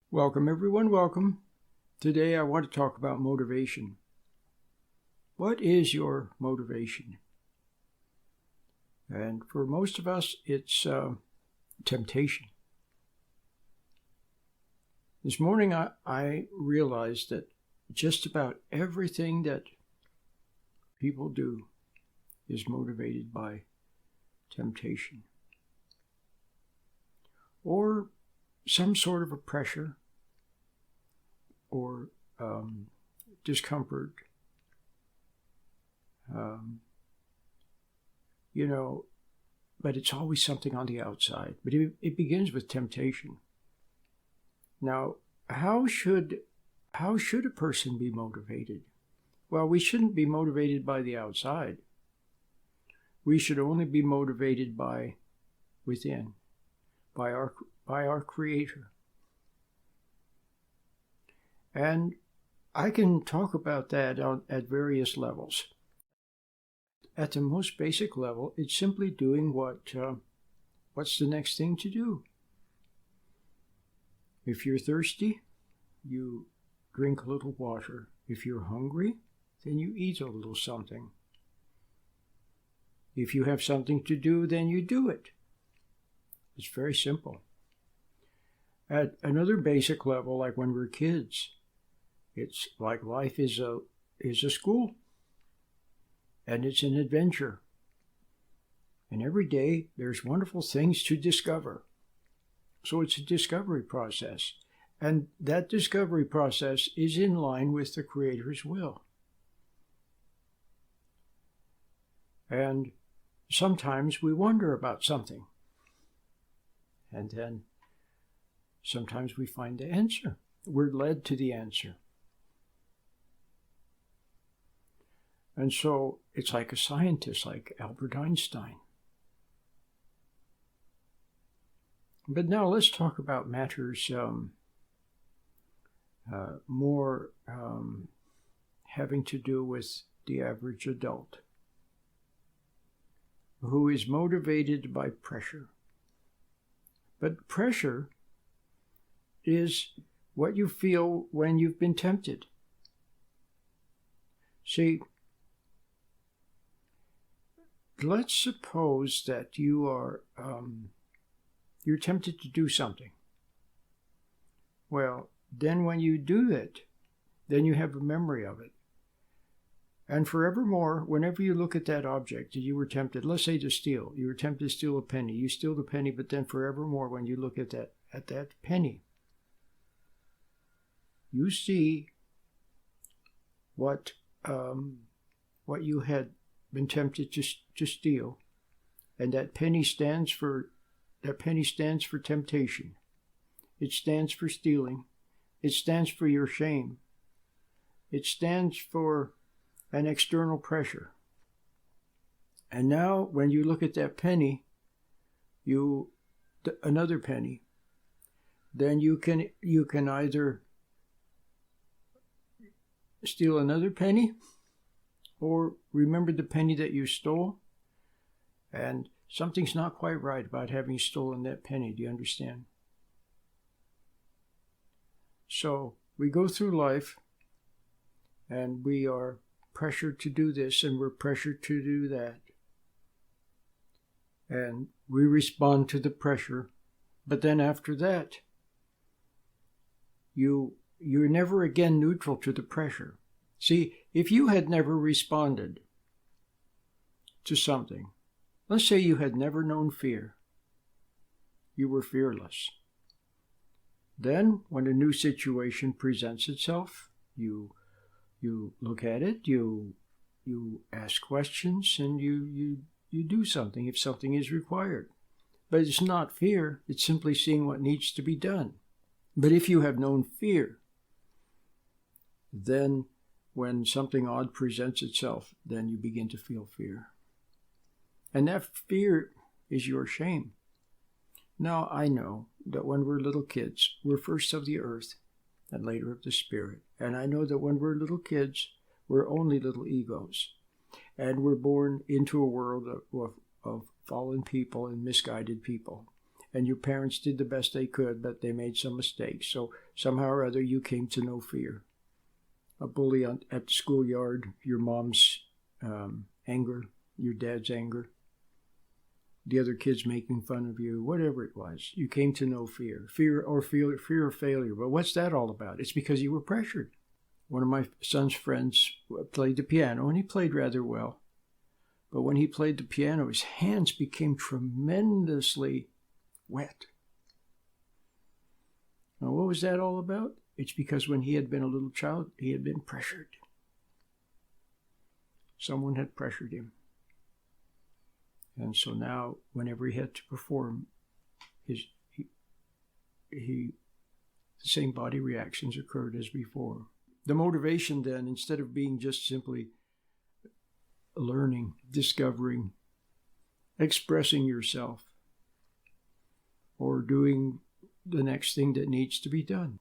Welcome, everyone. Welcome. Today I want to talk about motivation. What is your motivation? And for most of us, it's temptation. This morning I realized that just about everything that people do is motivated by temptation or some sort of a pressure or discomfort. But it's always something on the outside. But it begins with temptation. Now, how should a person be motivated? Well, we shouldn't be motivated by the outside. We should only be motivated by within, by our Creator. And I can talk about that at various levels. At the most basic level, it's simply doing what's the next thing to do. If you're thirsty, you drink a little water. If you're hungry, then you eat a little something. If you have something to do, then you do it. It's very simple. At another basic level, like when we're kids, it's like life is a school, and it's an adventure. And every day there's wonderful things to discover. So it's a discovery process. And that discovery process is in line with the Creator's will. And sometimes we wonder about something. And then sometimes we find the answer. We're led to the answer. And so it's like a scientist, like Albert Einstein. But now let's talk about matters more having to do with the average adult, who is motivated by pressure. But pressure is what you feel when you've been tempted. See, let's suppose that you're tempted to do something. Well, then when you do it, then you have a memory of it. And forevermore, whenever you look at that object that you were tempted, let's say to steal, you were tempted to steal a penny. You steal the penny, but then forevermore, when you look at that penny, you see what you had been tempted to steal, and that penny stands for temptation. It stands for stealing. It stands for your shame. It stands for an external pressure. And now when you look at that penny, another penny, then you can either steal another penny or remember the penny that you stole, and something's not quite right about having stolen that penny. Do you understand? So we go through life, and we are pressured to do this, and we're pressured to do that. And we respond to the pressure, but then after that, you're never again neutral to the pressure. See, if you had never responded to something, let's say you had never known fear, you were fearless. Then, when a new situation presents itself, you look at it, you ask questions, and you do something if something is required. But it's not fear, it's simply seeing what needs to be done. But if you have known fear, then when something odd presents itself, then you begin to feel fear. And that fear is your shame. Now, I know that when we're little kids, we're first of the earth and later of the spirit. And I know that when we're little kids, we're only little egos. And we're born into a world of fallen people and misguided people. and your parents did the best they could, but they made some mistakes. So somehow or other, you came to know fear. A bully at the schoolyard, your mom's anger, your dad's anger, the other kids making fun of you, whatever it was. You came to know fear. Fear of failure. But what's that all about? It's because you were pressured. One of my son's friends played the piano, and he played rather well. But when he played the piano, his hands became tremendously wet. Now, what was that all about? It's because when he had been a little child, he had been pressured. Someone had pressured him. And so now, whenever he had to perform, the same body reactions occurred as before. The motivation then, instead of being just simply learning, discovering, expressing yourself, or doing the next thing that needs to be done.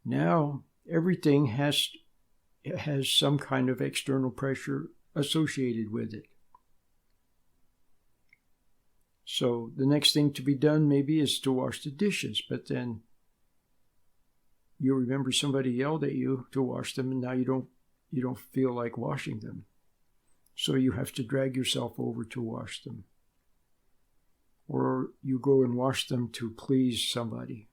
Now, everything has some kind of external pressure associated with it. So the next thing to be done maybe is to wash the dishes, but then you remember somebody yelled at you to wash them, and now you don't feel like washing them. So you have to drag yourself over to wash them. Or you go and wash them to please somebody.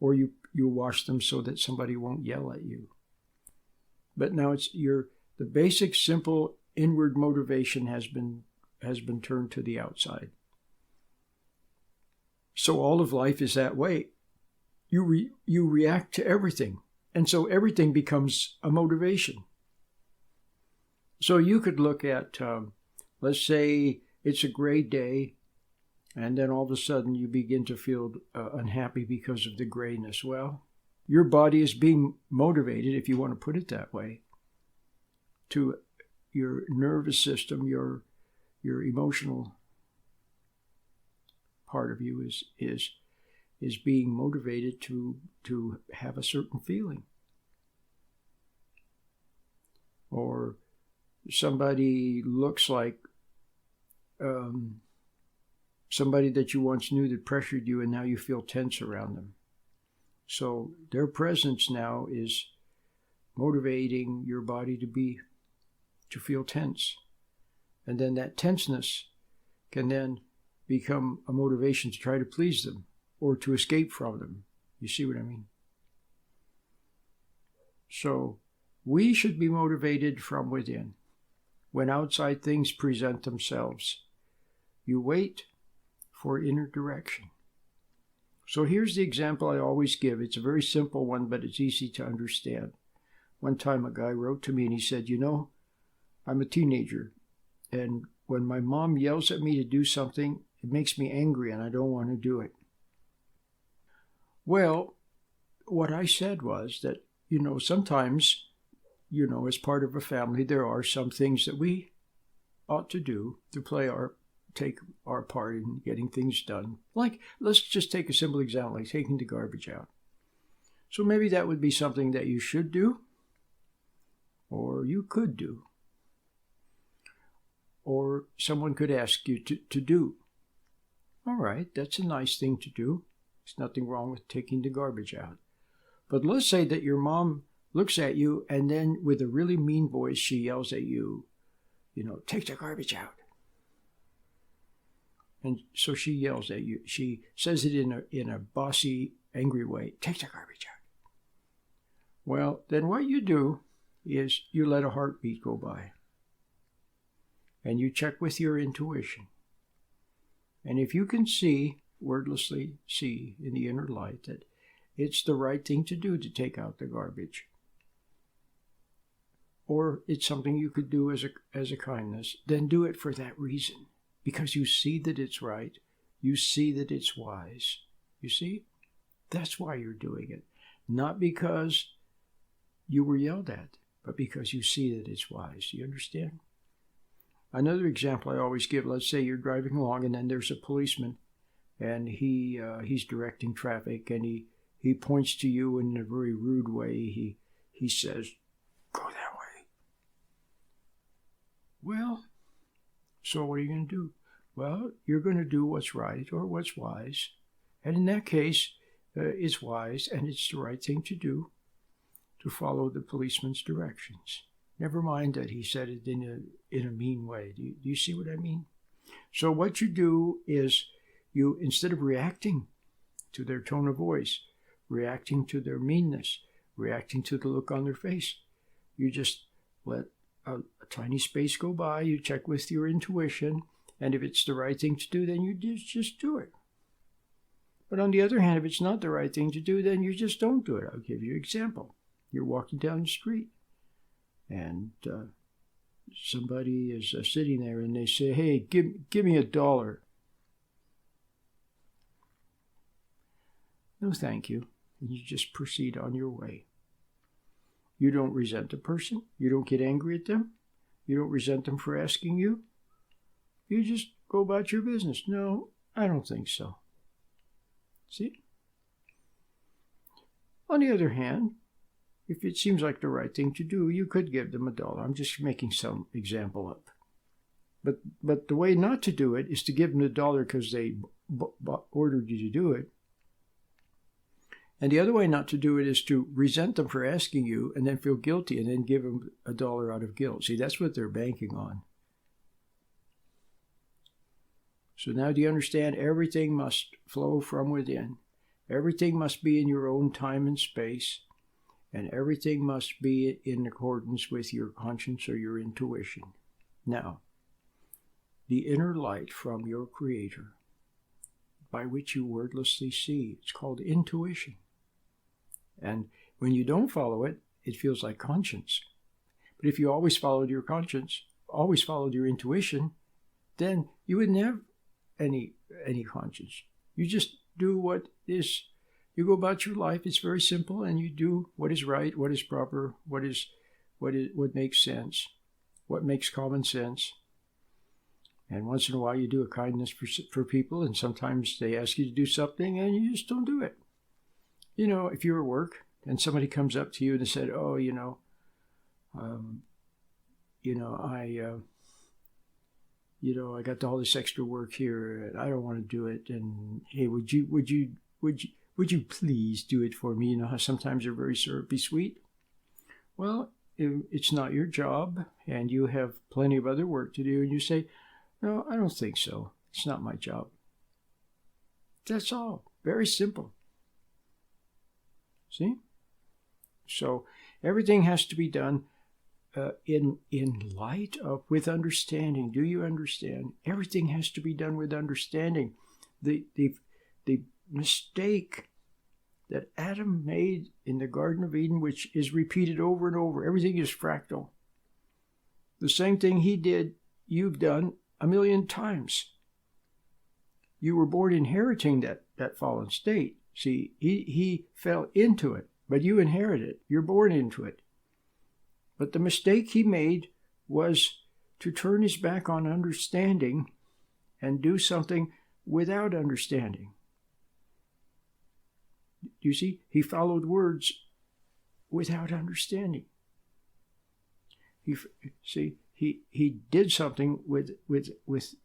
Or you wash them so that somebody won't yell at you. But now the basic, simple inward motivation has been turned to the outside. So all of life is that way. You react to everything, and so everything becomes a motivation. So you could look at, let's say it's a gray day, and then all of a sudden you begin to feel unhappy because of the grayness. Well, your body is being motivated, if you want to put it that way, to your nervous system, your emotional part of you is being motivated to have a certain feeling. Or somebody looks like somebody that you once knew that pressured you, and now you feel tense around them. So their presence now is motivating your body to feel tense. And then that tenseness can then become a motivation to try to please them or to escape from them. You see what I mean? So we should be motivated from within. When outside things present themselves, you wait for inner direction. So here's the example I always give. It's a very simple one, but it's easy to understand. One time a guy wrote to me and he said, I'm a teenager, and when my mom yells at me to do something, it makes me angry and I don't want to do it. Well, what I said was that, sometimes, as part of a family, there are some things that we ought to do to take our part in getting things done. Like, let's just take a simple example, like taking the garbage out. So maybe that would be something that you should do, or you could do, or someone could ask you to do. All right, that's a nice thing to do. There's nothing wrong with taking the garbage out. But let's say that your mom looks at you and then with a really mean voice, she yells at you, take the garbage out. And so she yells at you. She says it in a bossy, angry way, take the garbage out. Well, then what you do is you let a heartbeat go by. And you check with your intuition. And if you can wordlessly see in the inner light that it's the right thing to do to take out the garbage, or it's something you could do as a kindness, then do it for that reason. Because you see that it's right. You see that it's wise. You see? That's why you're doing it. Not because you were yelled at, but because you see that it's wise. You understand? Another example I always give, let's say you're driving along and then there's a policeman and he's directing traffic and he points to you in a very rude way. He says, go that way. Well, so what are you going to do? Well, you're going to do what's right or what's wise. And in that case, it's wise and it's the right thing to do to follow the policeman's directions. Never mind that he said it in a mean way. Do you see what I mean? So what you do is you, instead of reacting to their tone of voice, reacting to their meanness, reacting to the look on their face, you just let a tiny space go by. You check with your intuition, and if it's the right thing to do, then you just do it. But on the other hand, if it's not the right thing to do, then you just don't do it. I'll give you an example. You're walking down the street, and somebody is sitting there, and they say, "Hey, give me $1." No, thank you. And you just proceed on your way. You don't resent the person. You don't get angry at them. You don't resent them for asking you. You just go about your business. No, I don't think so. See? On the other hand, if it seems like the right thing to do, you could give them $1. I'm just making some example up. But the way not to do it is to give them $1 because they ordered you to do it. And the other way not to do it is to resent them for asking you and then feel guilty and then give them $1 out of guilt. See, that's what they're banking on. So now do you understand? Everything must flow from within. Everything must be in your own time and space. And everything must be in accordance with your conscience or your intuition. Now, the inner light from your Creator, by which you wordlessly see, it's called intuition. And when you don't follow it, it feels like conscience. But if you always followed your conscience, always followed your intuition, then you wouldn't have any conscience. You just do what is, you go about your life. It's very simple, and you do what is right, what is proper, what makes sense, what makes common sense. And once in a while you do a kindness for people, and sometimes they ask you to do something and you just don't do it. You know, if you're at work and somebody comes up to you and they said, "Oh, I got all this extra work here and I don't want to do it. And hey, would you please do it for me?" You know how sometimes they're very syrupy sweet. Well, it's not your job, and you have plenty of other work to do, and you say, "No, I don't think so. It's not my job." That's all. Very simple. See? So everything has to be done in light of, with understanding. Do you understand? Everything has to be done with understanding. The mistake that Adam made in the Garden of Eden, which is repeated over and over, everything is fractal. The same thing he did, you've done 1,000,000 times. You were born inheriting that fallen state. See, he fell into it, but you inherit it. You're born into it. But the mistake he made was to turn his back on understanding and do something without understanding. You see, he followed words without understanding. He did something with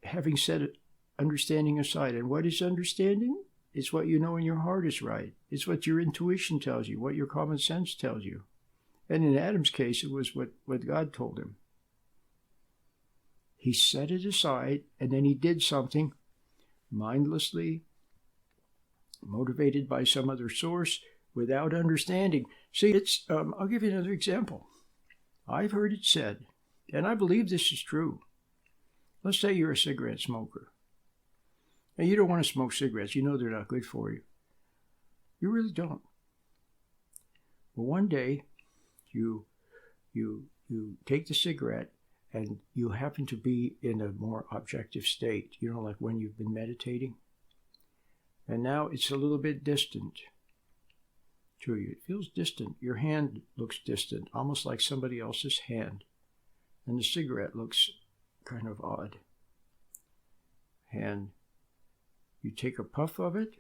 having set understanding aside. And what is understanding? It's what you know in your heart is right. It's what your intuition tells you, what your common sense tells you. And in Adam's case, it was what God told him. He set it aside, and then he did something mindlessly, motivated by some other source, without understanding. See, I'll give you another example. I've heard it said, and I believe this is true. Let's say you're a cigarette smoker. And you don't want to smoke cigarettes. You know they're not good for you. You really don't. Well, one day, you take the cigarette and you happen to be in a more objective state, like when you've been meditating. And now it's a little bit distant to you. It feels distant. Your hand looks distant, almost like somebody else's hand. And the cigarette looks kind of odd. And you take a puff of it.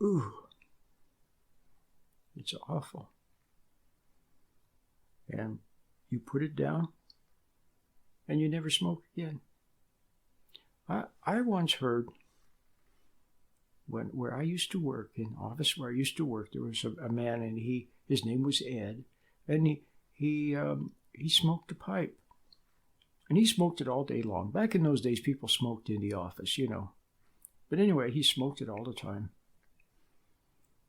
Ooh, it's awful. And you put it down, and you never smoke again. I once heard where I used to work, in office where I used to work, there was a man, and his name was Ed, and he smoked a pipe, and he smoked it all day long. Back in those days, people smoked in the office, you know. But anyway, he smoked it all the time.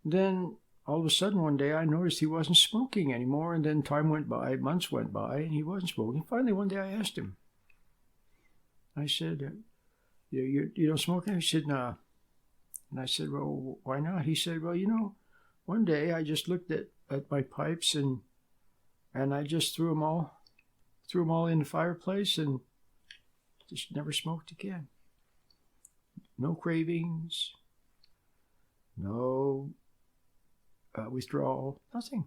Then all of a sudden one day I noticed he wasn't smoking anymore, and then time went by, months went by, and he wasn't smoking. Finally one day I asked him. I said, you don't smoke? He said, nah. And I said, well, why not? He said, well, you know, one day I just looked at my pipes and I just threw them all in the fireplace and just never smoked again. No cravings, no withdrawal, nothing.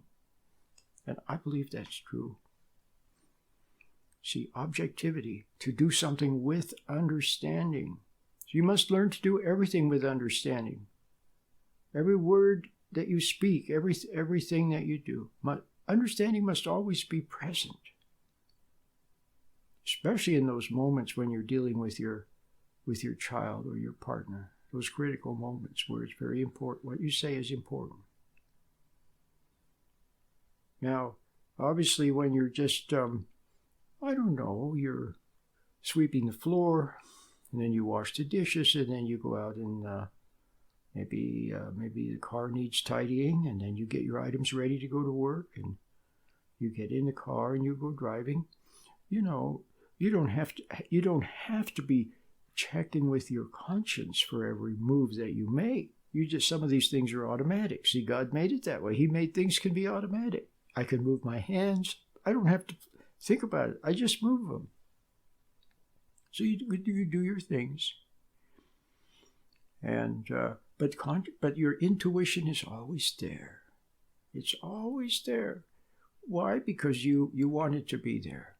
And I believe that's true. See, objectivity, to do something with understanding. So you must learn to do everything with understanding. Every word that you speak, everything that you do, understanding must always be present. Especially in those moments when you're dealing with your child or your partner, those critical moments where it's very important. What you say is important. Now, obviously, when you're just, you're sweeping the floor, and then you wash the dishes, and then you go out and maybe the car needs tidying, and then you get your items ready to go to work, and you get in the car and you go driving. You know, you don't have to be checking with your conscience for every move that you make. Some of these things are automatic. See, God made it that way. He made things can be automatic. I can move my hands. I don't have to think about it. I just move them. So you do your things. And but your intuition is always there. It's always there. Why? Because you want it to be there.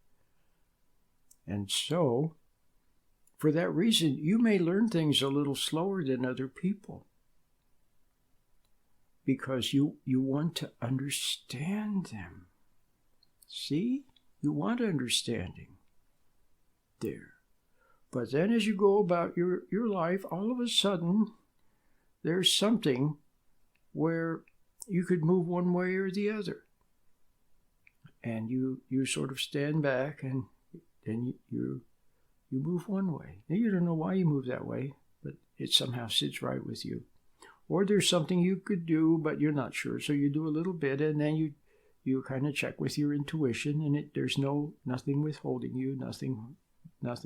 And so, for that reason, you may learn things a little slower than other people. Because you want to understand them. See? You want understanding there. But then as you go about your life, all of a sudden, there's something where you could move one way or the other. And you sort of stand back, and then you move one way. Now, you don't know why you move that way, but it somehow sits right with you. Or there's something you could do, but you're not sure. So you do a little bit, and then you kind of check with your intuition, and there's nothing withholding you, nothing that's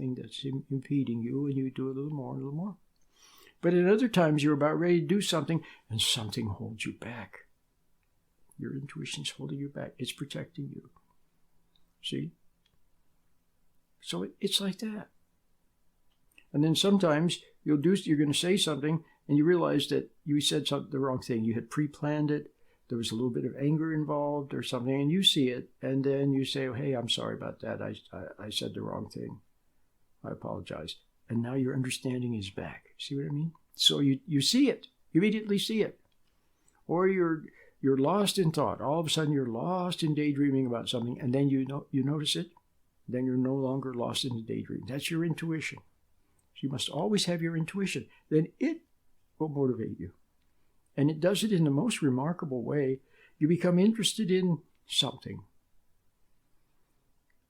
impeding you, and you do a little more. But at other times, you're about ready to do something, and something holds you back. Your intuition's holding you back. It's protecting you. See? So it's like that. And then sometimes you're going to say something, and you realize that you said the wrong thing. You had pre-planned it. There was a little bit of anger involved or something, and you see it, and then you say, oh, hey, I'm sorry about that. I said the wrong thing. I apologize. And now your understanding is back. See what I mean? So you see it. You immediately see it. Or you're lost in thought. All of a sudden, you're lost in daydreaming about something, and then you notice it. Then you're no longer lost in the daydream. That's your intuition. So you must always have your intuition. Then it will motivate you. And it does it in the most remarkable way. You become interested in something.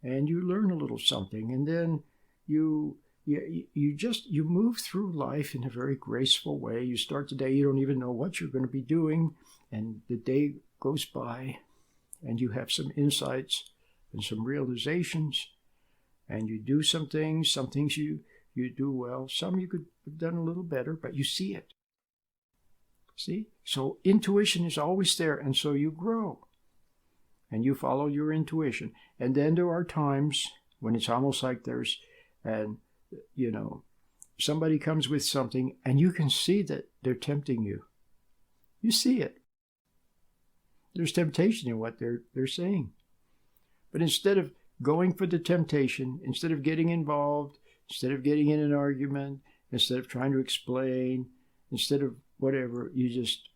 And you learn a little something. And then you move through life in a very graceful way. You start the day, you don't even know what you're going to be doing. And the day goes by, and you have some insights and some realizations. And you do some things you do well. Some you could have done a little better, but you see it. See? So intuition is always there, and so you grow. And you follow your intuition. And then there are times when it's almost like somebody comes with something, and you can see that they're tempting you. You see it. There's temptation in what they're saying. But instead of going for the temptation, instead of getting involved, instead of getting in an argument, instead of trying to explain, instead of whatever, you just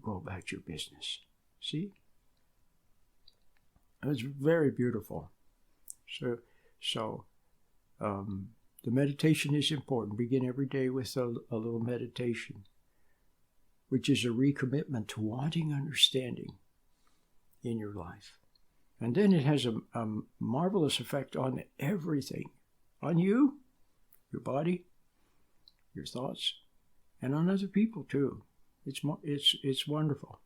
go about your business. See? It's very beautiful. So The meditation is important. Begin every day with a little meditation, which is a recommitment to wanting understanding in your life. And then it has a marvelous effect on everything, on you, your body, your thoughts, and on other people too. It's wonderful.